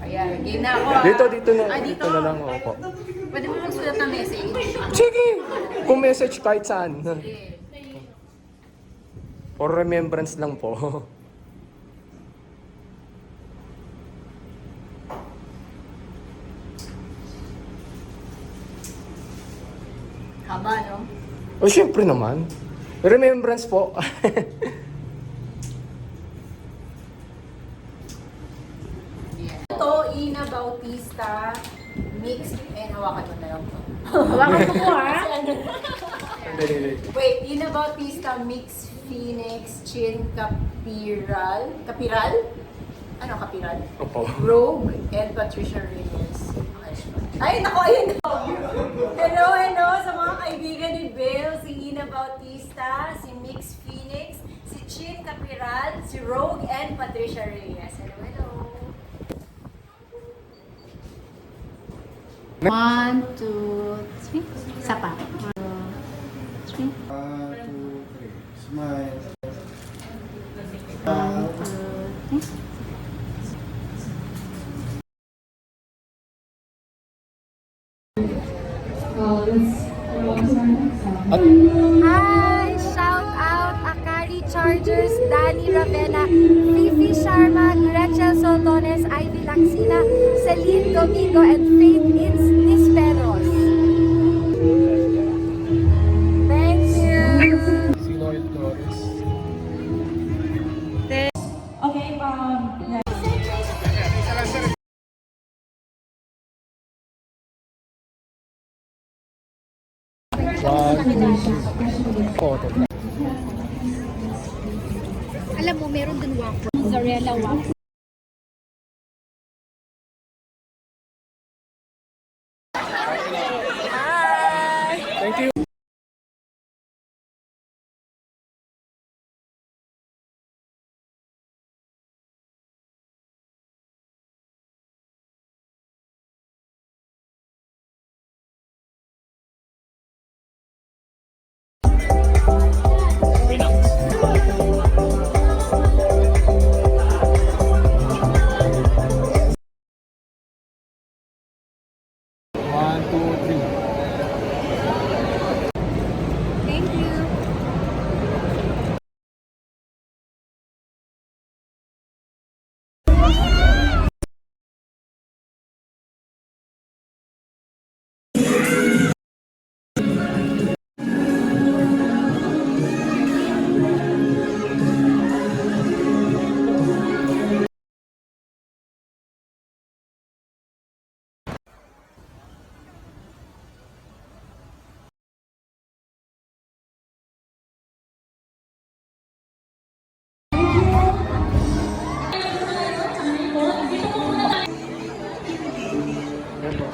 Ayan, game na ako. Dito na. Ah, Dito na lang ako. Pwede mo magsulat ng message. Sige! Kung message kahit saan. Sige. For remembrance lang po. Haba, no? O syempre naman. Remembrance po. Yeah. Ito, Ina Bautista, mixed, and hawakan mo na lang po. Hawakan mo po, ha? Wait, Ina Bautista, mixed, Phoenix, Chin, Capiral? Ano, Capiral? Opo. Rogue, and Patricia Reyes. Ay, naku, ayun! Hello sa mga kaibigan ni Bill, si Ina Bautista, si Mix Phoenix, si Chin Capiral, si Rogue, and Patricia Reyes. Hello. 1, 2, 3. Isa pa. 1, 2, 3. 1, 2, 3. Smile. 1, 2, 3. Hi! Shout out Akari Chargers, Danny Ravena, Fifi Sharma, Gretchen Sotones, Ivy Laxina, Celine Domingo, and Faith Nisperos. Thank you! Si Noel Torres. Photo. Alam mo, meron dun waffle. Mozzarella waffle. Thank you. One, two, three. Thank you. Yan po.